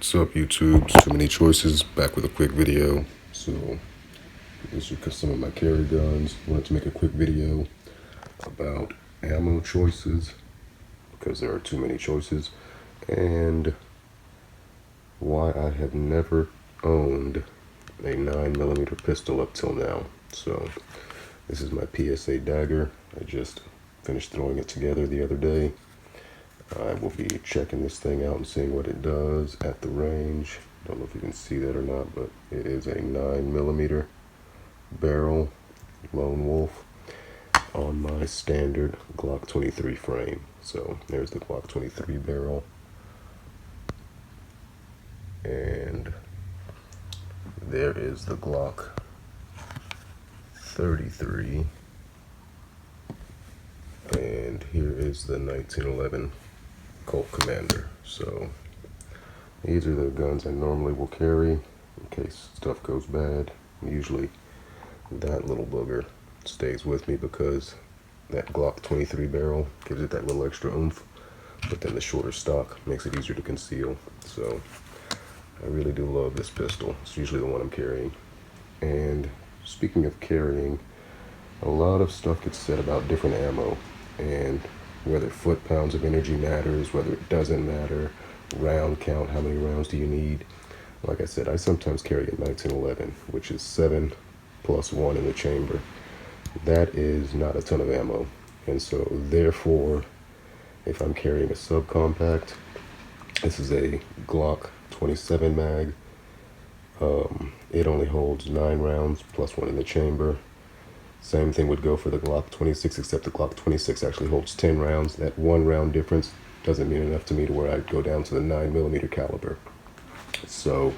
What's up, YouTube? Too many choices. Back with a quick video. So these are some of my carry guns. Wanted to make a quick video about ammo choices because there are too many choices, and why I have never owned a 9mm pistol up till now. So this is my PSA dagger. I just finished throwing it together the other day. I will be checking this thing out and seeing what it does at the range. Don't know if you can see that or not, but it is a 9mm barrel lone wolf on my standard Glock 23 frame. So there's the Glock 23 barrel, and there is the Glock 33, and here is the 1911 Colt Commander. So these are the guns I normally will carry in case stuff goes bad. Usually that little booger stays with me because that Glock 23 barrel gives it that little extra oomph, but then the shorter stock makes it easier to conceal. So I really do love this pistol. It's usually the one I'm carrying. And speaking of carrying, a lot of stuff gets said about different ammo and whether foot-pounds of energy matters, whether it doesn't matter, round count, how many rounds do you need. Like I said, I sometimes carry a 1911, which is 7 plus 1 in the chamber. That is not a ton of ammo, and so therefore, if I'm carrying a subcompact, this is a Glock 27 mag. It only holds 9 rounds plus 1 in the chamber. Same thing would go for the Glock 26, except the Glock 26 actually holds 10 rounds. That 1 round difference doesn't mean enough to me to where I'd go down to the 9mm caliber. So,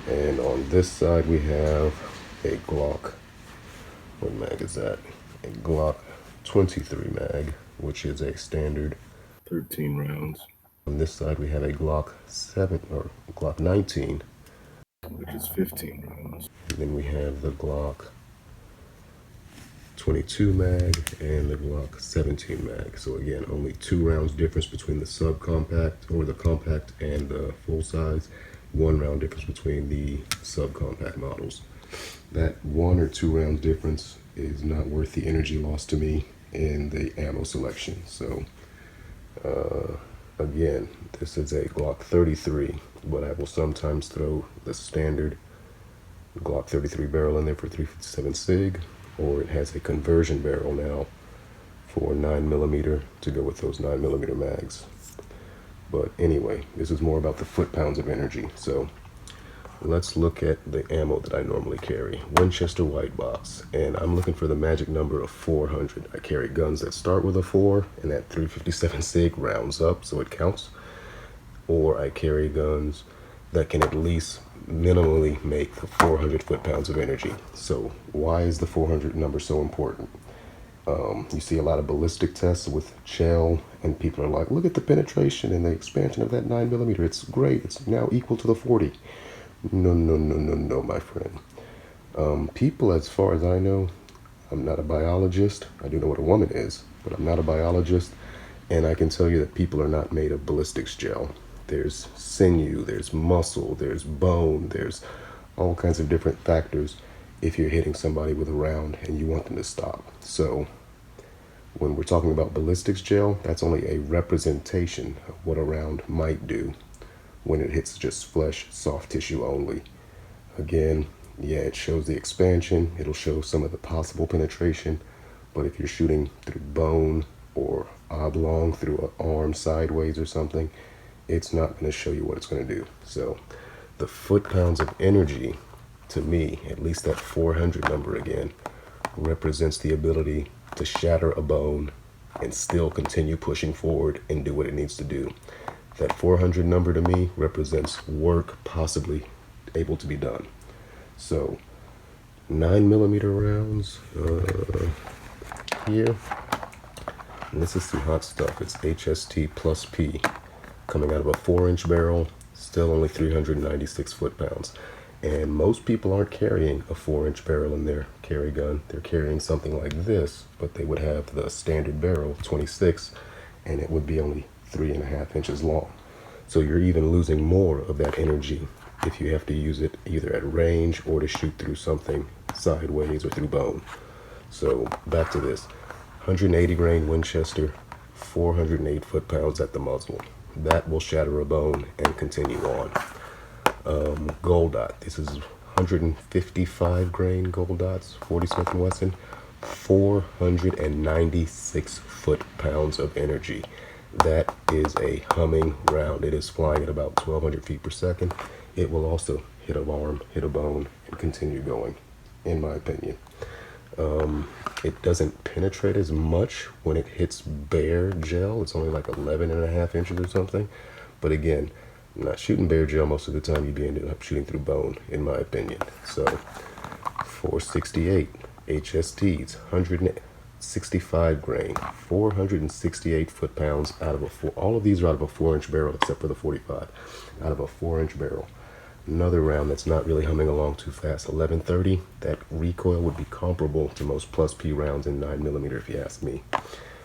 and on this side we have a Glock, what mag is that? A Glock 23 mag, which is a standard 13 rounds. On this side we have a Glock 7 or Glock 19, which is 15 rounds. And then we have the Glock 22 mag and the Glock 17 mag. So again, only 2 rounds difference between the subcompact or the compact and the full size. 1 round difference between the subcompact models. That 1 or 2 rounds difference is not worth the energy loss to me in the ammo selection. So again, this is a Glock 33, but I will sometimes throw the standard Glock 33 barrel in there for 357 SIG, or it has a conversion barrel now for 9mm to go with those 9mm mags. But anyway, this is more about the foot-pounds of energy. So let's look at the ammo that I normally carry. Winchester white box, and I'm looking for the magic number of 400. I carry guns that start with a 4 and that 357 SIG rounds up so it counts, or I carry guns that can at least minimally make the 400 foot-pounds of energy. So why is the 400 number so important? You see a lot of ballistic tests with shell, and people are like, look at the penetration and the expansion of that 9mm. It's great. It's now equal to the 40. No, my friend. People, as far as I know, I'm not a biologist. I do know what a woman is, but I'm not a biologist. And I can tell you that people are not made of ballistics gel. There's sinew, there's muscle, there's bone, there's all kinds of different factors if you're hitting somebody with a round and you want them to stop. So when we're talking about ballistics gel, that's only a representation of what a round might do when it hits just flesh, soft tissue only. Again, yeah, it shows the expansion, it'll show some of the possible penetration, but if you're shooting through bone or oblong through an arm sideways or something, it's not going to show you what it's going to do. So the foot-pounds of energy, to me, at least that 400 number again, represents the ability to shatter a bone and still continue pushing forward and do what it needs to do. That 400 number to me represents work possibly able to be done. So 9mm rounds here, and this is some hot stuff. It's HST plus P, coming out of a 4-inch barrel, still only 396 foot-pounds. And most people aren't carrying a 4-inch barrel in their carry gun. They're carrying something like this, but they would have the standard barrel 26, and it would be only 3.5 inches long. So you're even losing more of that energy if you have to use it either at range or to shoot through something sideways or through bone. So back to this. 180 grain Winchester, 408 foot-pounds at the muzzle. That will shatter a bone and continue on. Gold dot. This is 155 grain gold dots, 40 Smith & Wesson, 496 foot-pounds of energy. That is a humming round. It is flying at about 1,200 feet per second. It will also hit an arm, hit a bone, and continue going, in my opinion. It doesn't penetrate as much when it hits bare gel. It's only like 11.5 inches or something. But again, not shooting bare gel most of the time. You'd be ended up shooting through bone, in my opinion. So 468 HSTs, 165 grain, 468 foot-pounds out of a four. All of these are out of a 4-inch barrel, except for the 45, out of a 4-inch barrel. Another round that's not really humming along too fast, 1130. That recoil would be comparable to most plus P rounds in 9mm, if you ask me.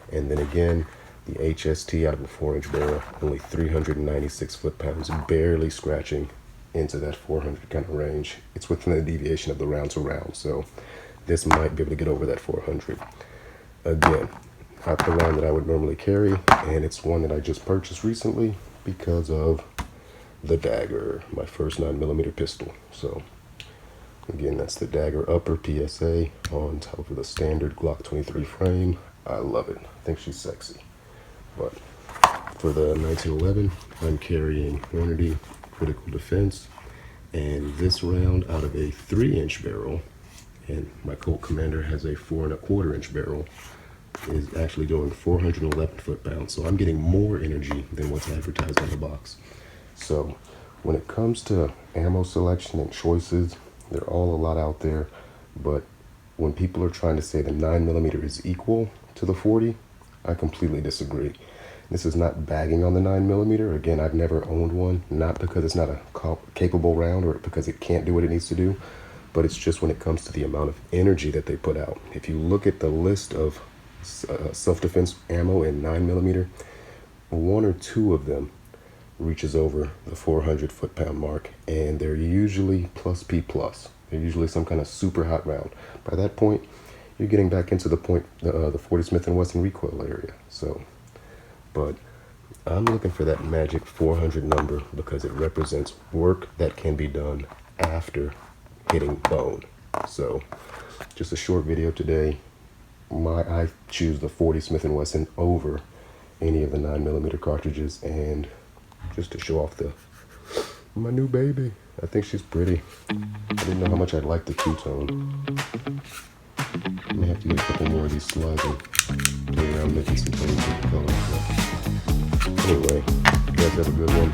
And then again, the HST out of a 4-inch barrel, only 396 foot-pounds, barely scratching into that 400 kind of range. It's within the deviation of the round to round, so this might be able to get over that 400. Again, not the round that I would normally carry, and it's one that I just purchased recently because of the Dagger, my first 9mm pistol. So again, that's the Dagger upper PSA on top of the standard Glock 23 frame. I love it. I think she's sexy. But for the 1911, I'm carrying Hornady Critical Defense, and this round out of a 3-inch barrel, and my Colt Commander has a 4.25-inch barrel, is actually doing 411 foot-pounds. So I'm getting more energy than what's advertised on the box. So when it comes to ammo selection and choices, they're all a lot out there. But when people are trying to say the 9mm is equal to the 40, I completely disagree. This is not bagging on the 9mm. Again, I've never owned one, not because it's not a capable round or because it can't do what it needs to do, but it's just when it comes to the amount of energy that they put out. If you look at the list of self-defense ammo in 9mm, 1 or 2 of them reaches over the 400 foot-pound mark, and they're usually plus P plus. They're usually some kind of super hot round. By that point, you're getting back into the 40 Smith & Wesson recoil area. So, but I'm looking for that magic 400 number because it represents work that can be done after hitting bone. So, just a short video today. I choose the 40 Smith & Wesson over any of the 9mm cartridges, and just to show off my new baby. I think she's pretty. I didn't know how much I'd like the two-tone. I may have to get a couple more of these slides and play around making some things with the colors. But anyway, you guys have a good one.